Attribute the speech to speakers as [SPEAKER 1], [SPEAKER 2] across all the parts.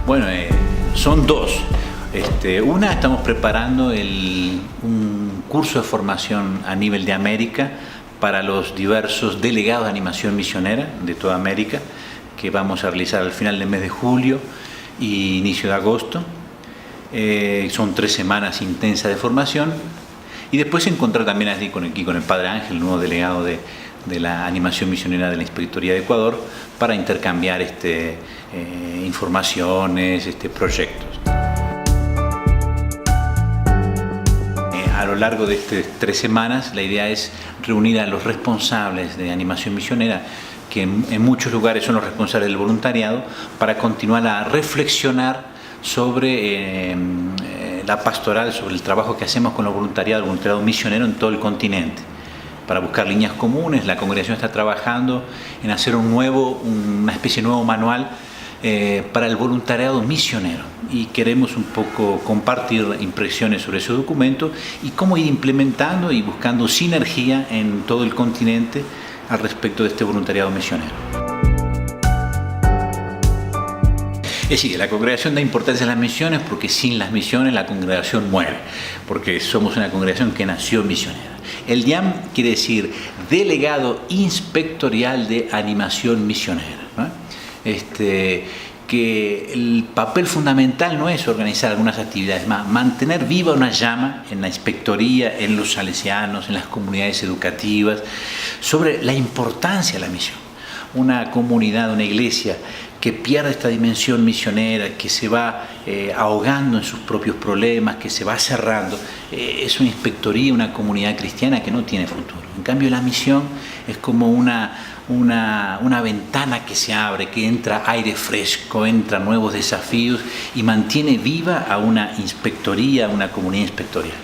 [SPEAKER 1] Bueno, son dos. Una, estamos preparando un curso de formación a nivel de América para los diversos delegados de animación misionera de toda América, que vamos a realizar al final del mes de julio y inicio de agosto. Son 3 semanas intensas de formación, y después encontrar también aquí con el Padre Ángel, el nuevo delegado de la animación misionera de la Inspectoría de Ecuador, para intercambiar informaciones, proyectos. A lo largo de estas 3 semanas, la idea es reunir a los responsables de animación misionera, que en muchos lugares son los responsables del voluntariado, para continuar a reflexionar sobre la pastoral, sobre el trabajo que hacemos con el voluntariado misionero en todo el continente, para buscar líneas comunes. La congregación está trabajando en hacer una especie de nuevo manual para el voluntariado misionero, y queremos un poco compartir impresiones sobre ese documento y cómo ir implementando y buscando sinergia en todo el continente al respecto de este voluntariado misionero. Es decir, la congregación da importancia a las misiones porque sin las misiones la congregación muere, porque somos una congregación que nació misionera. El DIAM quiere decir Delegado Inspectorial de Animación Misionera, ¿no? Que el papel fundamental no es organizar algunas actividades más, mantener viva una llama en la inspectoría, en los salesianos, en las comunidades educativas, sobre la importancia de la misión. Una comunidad, una iglesia que pierde esta dimensión misionera, que se va ahogando en sus propios problemas, que se va cerrando, es una inspectoría, una comunidad cristiana que no tiene futuro. En cambio, la misión es como una ventana que se abre, que entra aire fresco, entran nuevos desafíos y mantiene viva a una inspectoría, a una comunidad inspectorial.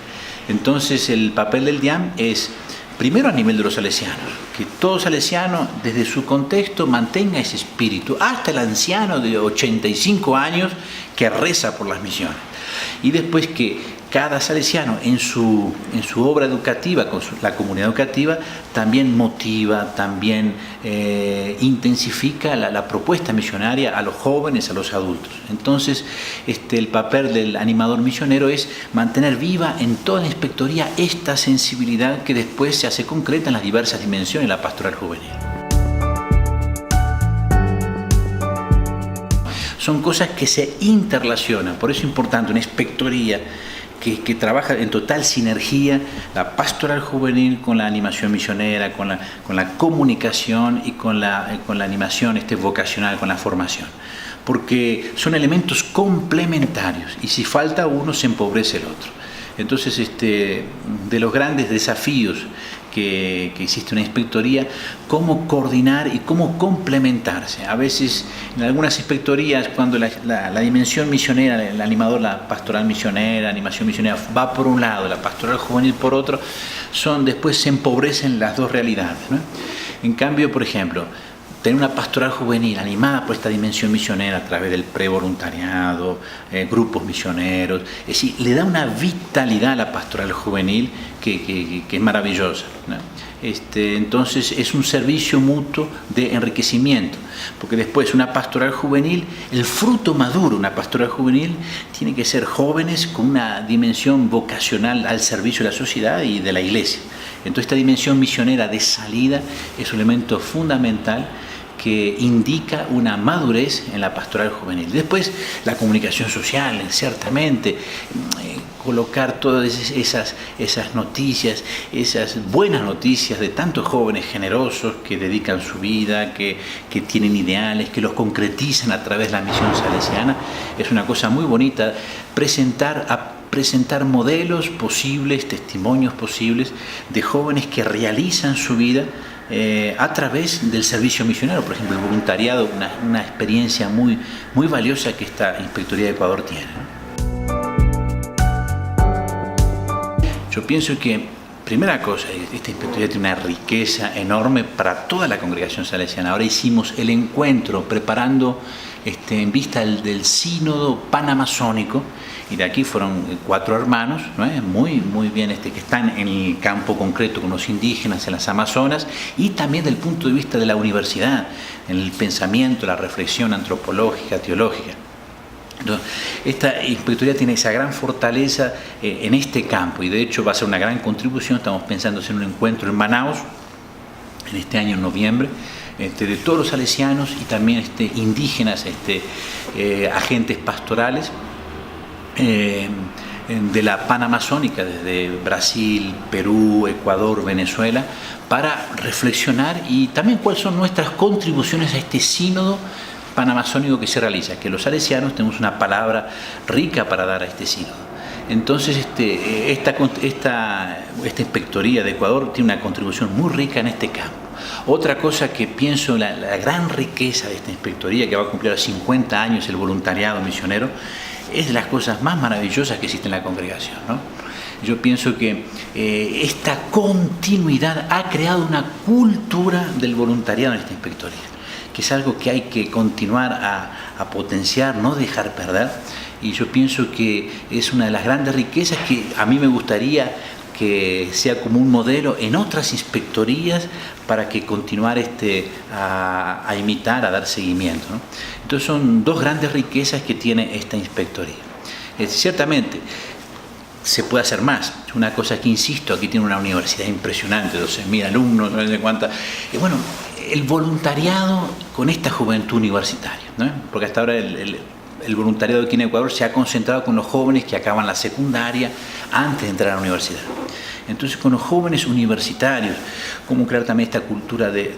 [SPEAKER 1] Entonces, el papel del DIAM es, primero, a nivel de los salesianos, que todo salesiano desde su contexto mantenga ese espíritu, hasta el anciano de 85 años que reza por las misiones. Y después que cada salesiano en su obra educativa, con la comunidad educativa, también motiva, también intensifica la propuesta misionaria a los jóvenes, a los adultos. Entonces, el papel del animador misionero es mantener viva en toda la inspectoría esta sensibilidad que después se hace concreta en las diversas dimensiones de la pastoral juvenil. Son cosas que se interrelacionan, por eso es importante una inspectoría que trabaja en total sinergia, la pastoral juvenil con la animación misionera, con la comunicación y con la animación vocacional, con la formación. Porque son elementos complementarios, y si falta uno se empobrece el otro. Entonces, de los grandes desafíos que existe una inspectoría, cómo coordinar y cómo complementarse. A veces, en algunas inspectorías, cuando la dimensión misionera, el animador, la pastoral misionera, animación misionera, va por un lado, la pastoral juvenil por otro, después se empobrecen las dos realidades, ¿no? En cambio, por ejemplo, tener una pastoral juvenil animada por esta dimensión misionera a través del prevoluntariado, grupos misioneros, es decir, le da una vitalidad a la pastoral juvenil que es maravillosa, ¿no? Entonces es un servicio mutuo de enriquecimiento, porque después una pastoral juvenil, el fruto maduro, una pastoral juvenil tiene que ser jóvenes con una dimensión vocacional al servicio de la sociedad y de la iglesia. Entonces esta dimensión misionera de salida es un elemento fundamental que indica una madurez en la pastoral juvenil. Después, la comunicación social, ciertamente, colocar todas esas noticias, esas buenas noticias de tantos jóvenes generosos que dedican su vida, que tienen ideales, que los concretizan a través de la misión salesiana, es una cosa muy bonita. Presentar modelos posibles, testimonios posibles de jóvenes que realizan su vida a través del servicio misionero. Por ejemplo, el voluntariado, una experiencia muy, muy valiosa que esta Inspectoría de Ecuador tiene, ¿no? Yo pienso que, primera cosa, esta inspectoría tiene una riqueza enorme para toda la congregación salesiana. Ahora hicimos el encuentro preparando en vista del sínodo panamazónico, y de aquí fueron 4 hermanos, ¿no? muy bien, que están en el campo concreto con los indígenas en las Amazonas, y también del punto de vista de la universidad, en el pensamiento, la reflexión antropológica, teológica. Entonces, esta inspectoría tiene esa gran fortaleza en este campo y de hecho va a ser una gran contribución. Estamos pensando hacer un encuentro en Manaus en este año, en noviembre, de todos los salesianos y también indígenas, agentes pastorales de la panamazónica, desde Brasil, Perú, Ecuador, Venezuela, para reflexionar y también cuáles son nuestras contribuciones a este sínodo panamazónico que se realiza, que los salesianos tenemos una palabra rica para dar a este sínodo. Entonces esta inspectoría de Ecuador tiene una contribución muy rica en este campo. Otra cosa que pienso, la gran riqueza de esta inspectoría, que va a cumplir a 50 años el voluntariado misionero, es de las cosas más maravillosas que existe en la congregación, ¿no? Yo pienso que esta continuidad ha creado una cultura del voluntariado en esta inspectoría, que es algo que hay que continuar a potenciar, no dejar perder. Y yo pienso que es una de las grandes riquezas que a mí me gustaría que sea como un modelo en otras inspectorías para que continuar a imitar, a dar seguimiento, ¿no? Entonces son dos grandes riquezas que tiene esta inspectoría. Ciertamente se puede hacer más. Una cosa que insisto, aquí tiene una universidad impresionante, 12.000 alumnos, no sé cuántas. Y bueno, el voluntariado con esta juventud universitaria, ¿no? Porque hasta ahora el voluntariado aquí en Ecuador se ha concentrado con los jóvenes que acaban la secundaria antes de entrar a la universidad. Entonces, con los jóvenes universitarios, cómo crear también esta cultura de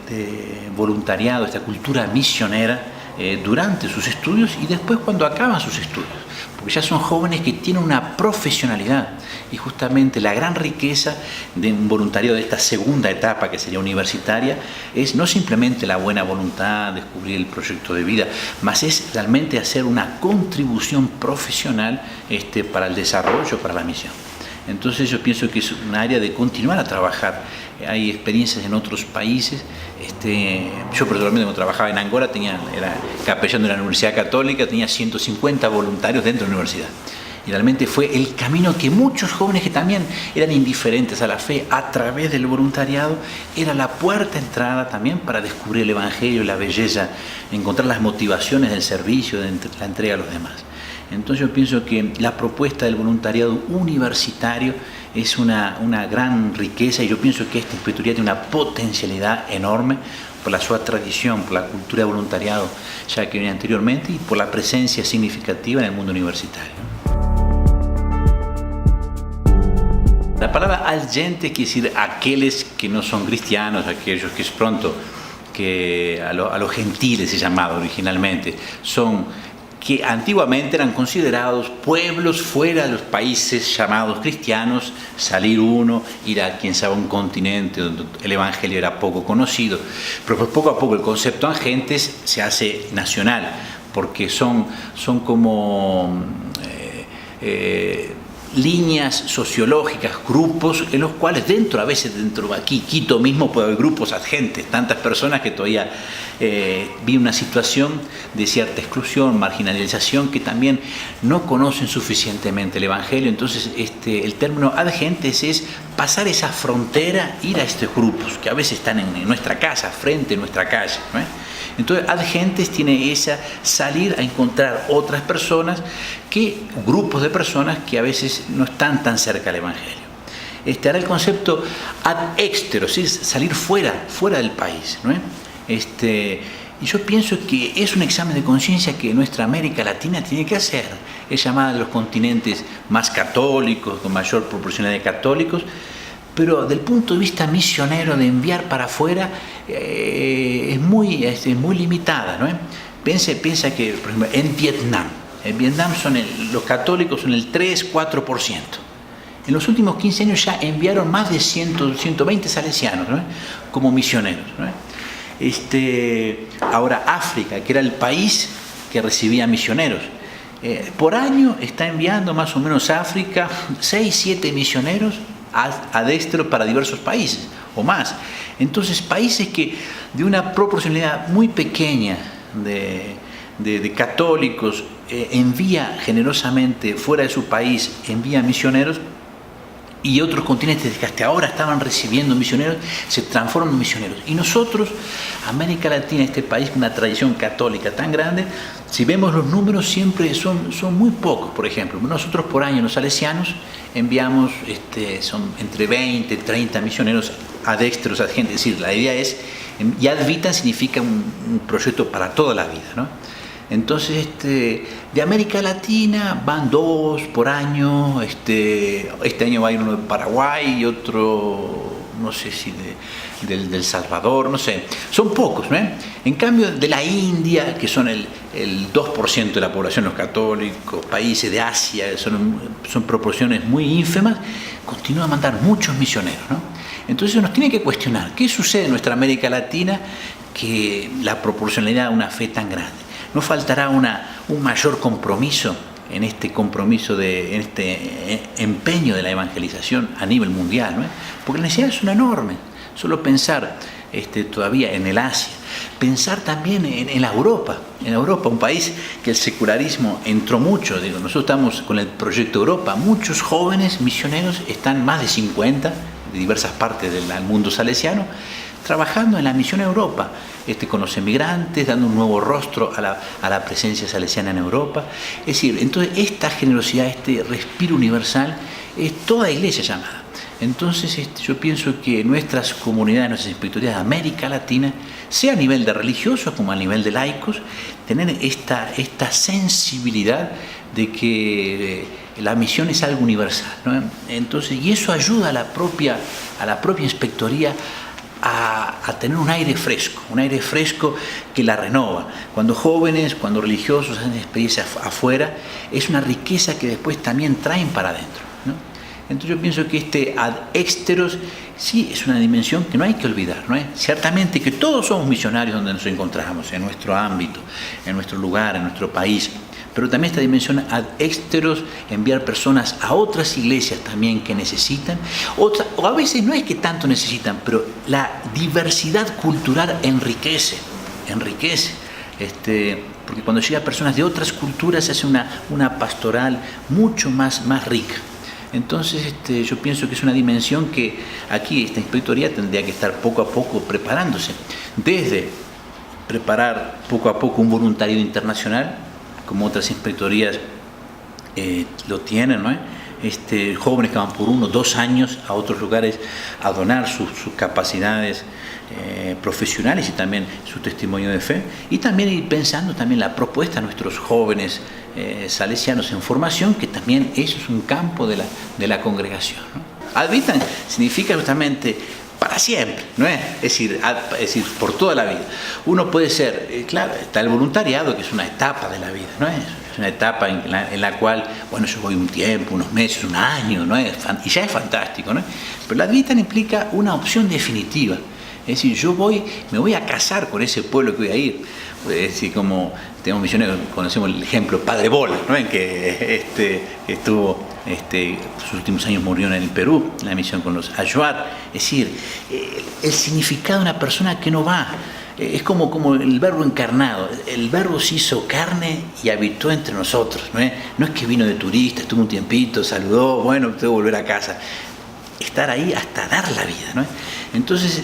[SPEAKER 1] voluntariado, esta cultura misionera durante sus estudios y después cuando acaban sus estudios. Porque ya son jóvenes que tienen una profesionalidad y justamente la gran riqueza de un voluntariado de esta segunda etapa que sería universitaria es no simplemente la buena voluntad, descubrir el proyecto de vida, más es realmente hacer una contribución profesional para el desarrollo, para la misión. Entonces yo pienso que es un área de continuar a trabajar. Hay experiencias en otros países. Yo personalmente cuando trabajaba en Angola era capellán de la Universidad Católica, tenía 150 voluntarios dentro de la universidad. Y realmente fue el camino que muchos jóvenes que también eran indiferentes a la fe, a través del voluntariado, era la puerta de entrada también para descubrir el Evangelio, la belleza, encontrar las motivaciones del servicio, de la entrega a los demás. Entonces yo pienso que la propuesta del voluntariado universitario es una gran riqueza y yo pienso que esta inspectoría tiene una potencialidad enorme por la su tradición, por la cultura de voluntariado ya que venía anteriormente y por la presencia significativa en el mundo universitario. La palabra gente quiere decir aquellos que no son cristianos, aquellos que es pronto, que a los gentiles se llamaba originalmente, son que antiguamente eran considerados pueblos fuera de los países llamados cristianos, salir uno, ir a quién sabe un continente donde el evangelio era poco conocido, pero pues poco a poco el concepto de gentes se hace nacional, porque son como líneas sociológicas, grupos en los cuales a veces dentro aquí, Quito mismo, puede haber grupos agentes, tantas personas que todavía viven una situación de cierta exclusión, marginalización, que también no conocen suficientemente el Evangelio. Entonces el término agentes es pasar esa frontera, ir a estos grupos que a veces están en nuestra casa, frente a nuestra calle, ¿no? Entonces, agentes tiene esa salir a encontrar otras personas, grupos de personas que a veces no están tan cerca del Evangelio. Ahora el concepto ad extero, ¿sí? Salir fuera del país, ¿no? Y yo pienso que es un examen de conciencia que nuestra América Latina tiene que hacer. Es llamada de los continentes más católicos, con mayor proporcionalidad de católicos, pero del punto de vista misionero, de enviar para afuera, es muy limitada, ¿no? Piensa que, por ejemplo, en Vietnam los católicos son el 3-4%. En los últimos 15 años ya enviaron más de 120 salesianos, ¿no? Como misioneros, ¿no? Ahora África, que era el país que recibía misioneros, por año está enviando más o menos a África 6-7 misioneros adestro para diversos países o más. Entonces, países que de una proporcionalidad muy pequeña de católicos envía generosamente fuera de su país, envía misioneros, y otros continentes que hasta ahora estaban recibiendo misioneros, se transforman en misioneros. Y nosotros, América Latina, este país con una tradición católica tan grande, si vemos los números siempre son muy pocos. Por ejemplo, nosotros por año, los salesianos, enviamos son entre 20 y 30 misioneros adextros, a gente. Es decir, la idea es, y Ad Vitam significa un proyecto para toda la vida, ¿no? Entonces, de América Latina van 2 por año. Este año va a ir uno de Paraguay y otro, no sé si del Salvador, no sé. Son pocos, ¿no? En cambio, de la India, que son el 2% de la población, los católicos, países de Asia, son proporciones muy ínfimas, continúa a mandar muchos misioneros, ¿no? Entonces nos tiene que cuestionar, ¿qué sucede en nuestra América Latina que la proporcionalidad de una fe tan grande? ¿No faltará un mayor compromiso en este empeño de la evangelización a nivel mundial, ¿no? Porque las necesidades son enormes. Solo pensar todavía en el Asia, pensar también en la Europa, un país que el secularismo entró mucho. Nosotros estamos con el proyecto Europa, muchos jóvenes misioneros están, más de 50, de diversas partes del mundo salesiano, trabajando en la misión Europa, con los emigrantes, dando un nuevo rostro a la presencia salesiana en Europa. Es decir, entonces esta generosidad, este respiro universal, es toda iglesia llamada. Entonces yo pienso que nuestras comunidades, nuestras inspectorías de América Latina, sea a nivel de religiosos como a nivel de laicos, tener esta sensibilidad de que la misión es algo universal, ¿no? Entonces, y eso ayuda a la propia inspectoría a tener un aire fresco que la renova. Cuando jóvenes, cuando religiosos hacen experiencias afuera, es una riqueza que después también traen para adentro, ¿no? Entonces yo pienso que ad exteros sí es una dimensión que no hay que olvidar, ¿no? Ciertamente que todos somos misionarios donde nos encontramos, en nuestro ámbito, en nuestro lugar, en nuestro país. Pero también esta dimensión ad exteros, enviar personas a otras iglesias también que necesitan, o a veces no es que tanto necesitan, pero la diversidad cultural enriquece, porque cuando llegan personas de otras culturas se hace una pastoral mucho más rica. Entonces yo pienso que es una dimensión que aquí esta inspectoría tendría que estar poco a poco preparándose, desde preparar poco a poco un voluntariado internacional, como otras inspectorías lo tienen, ¿no? Jóvenes que van por 1 o 2 años a otros lugares a donar sus capacidades profesionales y también su testimonio de fe, y también ir pensando también la propuesta a nuestros jóvenes salesianos en formación, que también eso es un campo de la congregación, ¿no? Ad Vitam significa justamente para siempre, ¿no es? Es decir, por toda la vida. Uno puede ser, claro, está el voluntariado, que es una etapa de la vida, ¿no es? Es una etapa en la cual, bueno, yo voy un tiempo, unos meses, un año, ¿no es? Y ya es fantástico, ¿no? Pero la Ad Vitam implica una opción definitiva. Es decir, me voy a casar con ese pueblo que voy a ir. Es decir, como tenemos misioneros, conocemos el ejemplo Padre Bola, ¿no? En que estuvo, sus últimos años murió en el Perú, en la misión con los Ayuar. Es decir, el significado de una persona que no va, es como el verbo encarnado. El verbo se hizo carne y habitó entre nosotros, ¿no es? No es que vino de turista, estuvo un tiempito, saludó, bueno, tengo que volver a casa. Estar ahí hasta dar la vida, ¿no? Entonces,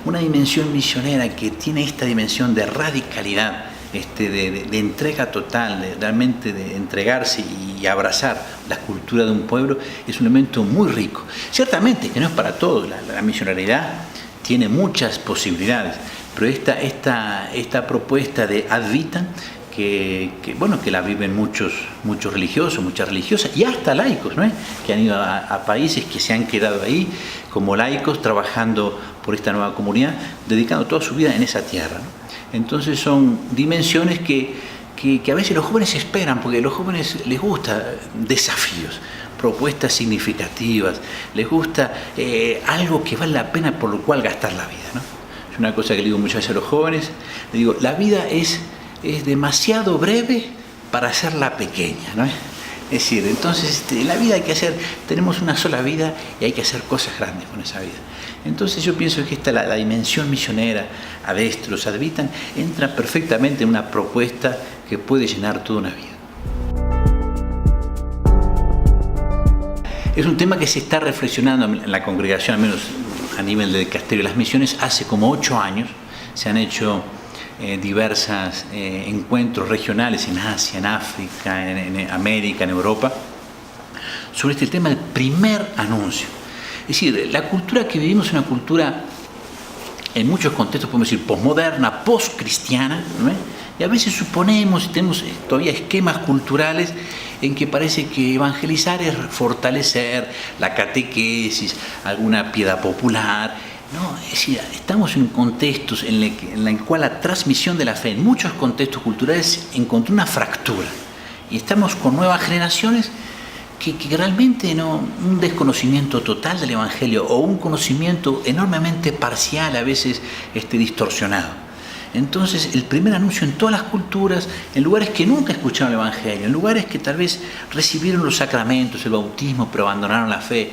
[SPEAKER 1] una dimensión misionera que tiene esta dimensión de radicalidad, de entrega total, realmente de entregarse y abrazar la cultura de un pueblo, es un elemento muy rico. Ciertamente que no es para todos, la misionariedad tiene muchas posibilidades, pero esta propuesta de Ad Vitam, que la viven muchos religiosos, muchas religiosas y hasta laicos, ¿no? Que han ido a países que se han quedado ahí como laicos trabajando por esta nueva comunidad, dedicando toda su vida en esa tierra, ¿no? Entonces son dimensiones que a veces los jóvenes esperan, porque a los jóvenes les gustan desafíos, propuestas significativas, les gusta algo que vale la pena por lo cual gastar la vida, ¿no? Es una cosa que le digo muchas veces a los jóvenes, le digo, la vida es demasiado breve para hacerla pequeña, ¿no? Es decir, entonces en la vida tenemos una sola vida y hay que hacer cosas grandes con esa vida. Entonces yo pienso que la dimensión misionera, Ad exteros, Ad Vitam, entra perfectamente en una propuesta que puede llenar toda una vida. Es un tema que se está reflexionando en la congregación, al menos a nivel del Dicasterio de las Misiones. Hace como 8 años se han hecho diversos encuentros regionales en Asia, en África, en América, en Europa, sobre este tema del primer anuncio. Es decir, la cultura que vivimos es una cultura, en muchos contextos podemos decir, posmoderna, postcristiana, ¿no? Y a veces suponemos y tenemos todavía esquemas culturales en que parece que evangelizar es fortalecer la catequesis, alguna piedad popular. No, es decir, estamos en contextos en el cual la transmisión de la fe en muchos contextos culturales encontró una fractura. Y estamos con nuevas generaciones que realmente un desconocimiento total del Evangelio o un conocimiento enormemente parcial, a veces distorsionado. Entonces, el primer anuncio en todas las culturas, en lugares que nunca escucharon el Evangelio, en lugares que tal vez recibieron los sacramentos, el bautismo, pero abandonaron la fe,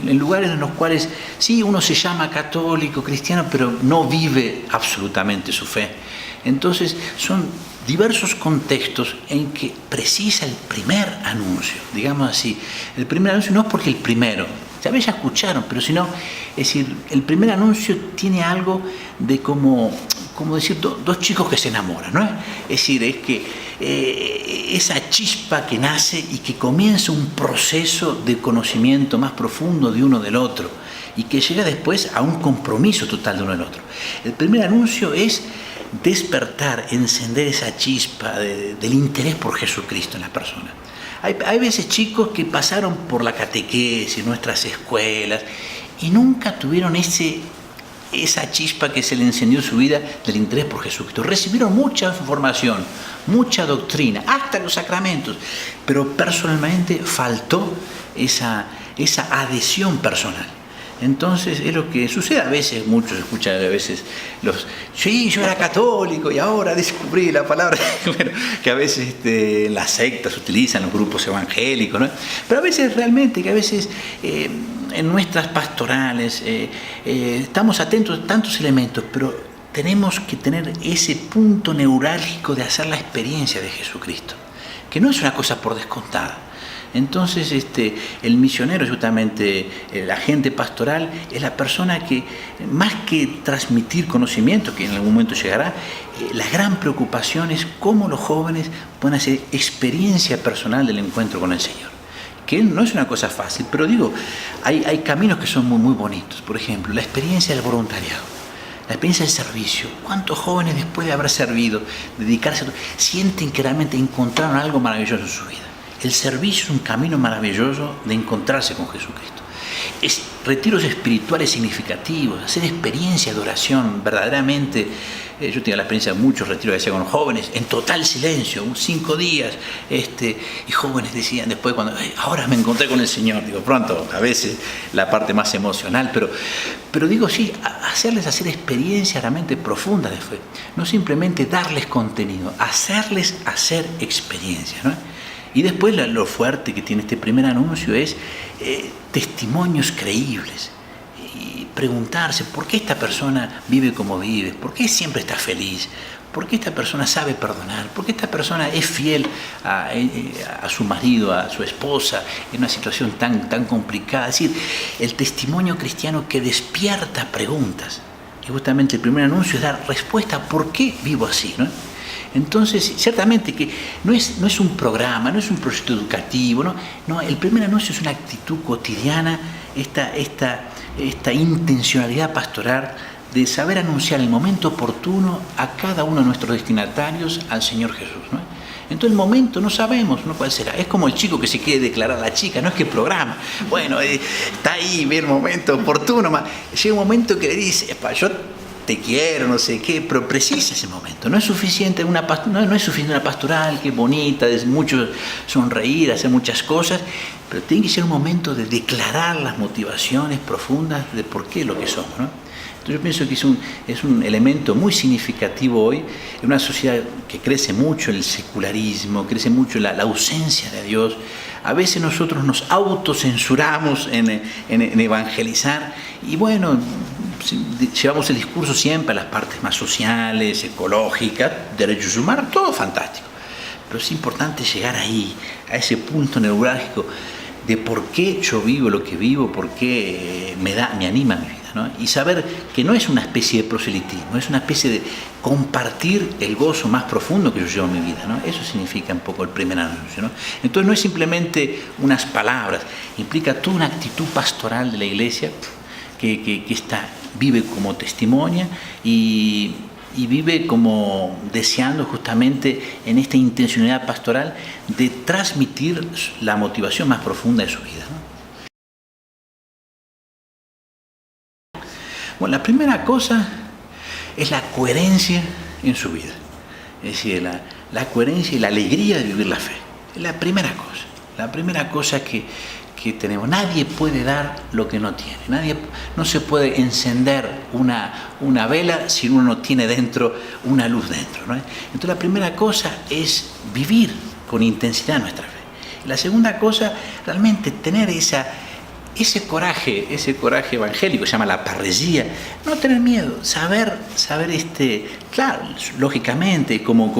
[SPEAKER 1] en lugares en los cuales sí, uno se llama católico, cristiano, pero no vive absolutamente su fe. Entonces, son diversos contextos en que precisa el primer anuncio, digamos así. El primer anuncio no es porque el primero, tal vez ya escucharon, pero si no, es decir, el primer anuncio tiene algo de como decir, dos chicos que se enamoran, ¿no? Es decir, es que esa chispa que nace y que comienza un proceso de conocimiento más profundo de uno del otro y que llega después a un compromiso total de uno del otro. El primer anuncio es despertar, encender esa chispa del interés por Jesucristo en la persona. Hay veces chicos que pasaron por la catequesis, nuestras escuelas, y nunca tuvieron esa chispa que se le encendió en su vida del interés por Jesucristo. Recibieron mucha información, mucha doctrina, hasta los sacramentos, pero personalmente faltó esa adhesión personal. Entonces es lo que sucede a veces, muchos escuchan a veces sí, yo era católico y ahora descubrí la palabra, bueno, que a veces las sectas utilizan, los grupos evangélicos, ¿no? Pero a veces realmente, que a veces en nuestras pastorales estamos atentos a tantos elementos, pero tenemos que tener ese punto neurálgico de hacer la experiencia de Jesucristo, que no es una cosa por descontada. Entonces el misionero, justamente el agente pastoral, es la persona que, más que transmitir conocimiento, que en algún momento llegará, la gran preocupación es cómo los jóvenes pueden hacer experiencia personal del encuentro con el Señor. Que no es una cosa fácil, pero digo, hay caminos que son muy, muy bonitos. Por ejemplo, la experiencia del voluntariado, la experiencia del servicio. ¿Cuántos jóvenes después de haber servido, dedicarse a sienten que realmente encontraron algo maravilloso en su vida? El servicio es un camino maravilloso de encontrarse con Jesucristo. Es retiros espirituales significativos, hacer experiencia de oración verdaderamente. Yo tenía la experiencia de muchos retiros que hacía con jóvenes, en total silencio, 5 días, y jóvenes decían después, cuando ahora me encontré con el Señor, digo, pronto, a veces la parte más emocional, pero digo, sí, hacerles hacer experiencias realmente profundas de fe, no simplemente darles contenido, hacerles hacer experiencias, ¿no? Y después lo fuerte que tiene este primer anuncio es testimonios creíbles. Y preguntarse por qué esta persona vive como vive, por qué siempre está feliz, por qué esta persona sabe perdonar, por qué esta persona es fiel a su marido, a su esposa, en una situación tan complicada. Es decir, el testimonio cristiano que despierta preguntas. Y justamente el primer anuncio es dar respuesta a por qué vivo así, ¿no? Entonces, ciertamente que no es un programa, no es un proyecto educativo, no, el primer anuncio es una actitud cotidiana, esta intencionalidad pastoral de saber anunciar el momento oportuno a cada uno de nuestros destinatarios al Señor Jesús, ¿no? Entonces el momento no sabemos, ¿no?, cuál será. Es como el chico que se quiere declarar a la chica, no es que programa. Bueno, está ahí, ve el momento oportuno, llega un momento que le dice, yo te quiero, no sé qué, pero precisa ese momento. No es suficiente una pastoral que es bonita, es mucho sonreír, hacer muchas cosas, pero tiene que ser un momento de declarar las motivaciones profundas de por qué es lo que somos, ¿no? Entonces yo pienso que es un elemento muy significativo hoy en una sociedad que crece mucho el secularismo, crece mucho la ausencia de Dios. A veces nosotros nos autocensuramos en evangelizar y bueno, llevamos el discurso siempre a las partes más sociales, ecológicas, derechos humanos, todo fantástico. Pero es importante llegar ahí, a ese punto neurálgico de por qué yo vivo lo que vivo, por qué me anima mi vida, ¿no? Y saber que no es una especie de proselitismo, es una especie de compartir el gozo más profundo que yo llevo en mi vida, ¿no? Eso significa un poco el primer anuncio, ¿no? Entonces no es simplemente unas palabras, implica toda una actitud pastoral de la iglesia que vive como testimonia y vive como deseando justamente en esta intencionalidad pastoral de transmitir la motivación más profunda de su vida, ¿no? Bueno, la primera cosa es la coherencia en su vida, es decir, la coherencia y la alegría de vivir la fe. Es la primera cosa que tenemos. Nadie puede dar lo que no tiene. No se puede encender una vela si uno no tiene dentro una luz dentro, ¿no? Entonces la primera cosa es vivir con intensidad nuestra fe. La segunda cosa, realmente tener ese coraje evangélico, se llama la parresía, no tener miedo, saber claro, lógicamente, como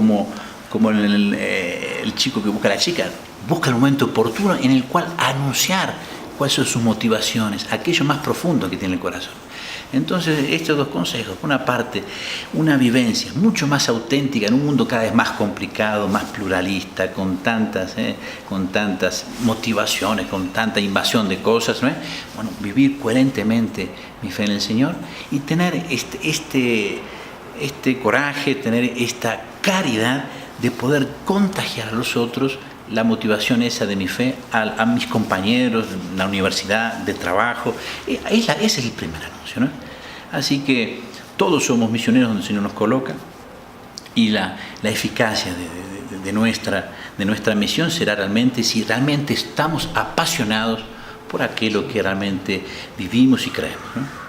[SPEAKER 1] el chico que busca a la chica, busca el momento oportuno en el cual anunciar cuáles son sus motivaciones, aquello más profundo que tiene el corazón. Entonces, estos dos consejos, por una parte, una vivencia mucho más auténtica en un mundo cada vez más complicado, más pluralista, con tantas motivaciones, con tanta invasión de cosas, ¿no? Bueno, vivir coherentemente mi fe en el Señor y tener este coraje, tener esta caridad de poder contagiar a los otros la motivación esa de mi fe a mis compañeros de la universidad, de trabajo. Ese es el primer anuncio, ¿no? Así que todos somos misioneros donde el Señor nos coloca y la eficacia de nuestra misión será realmente si realmente estamos apasionados por aquello que realmente vivimos y creemos, ¿no?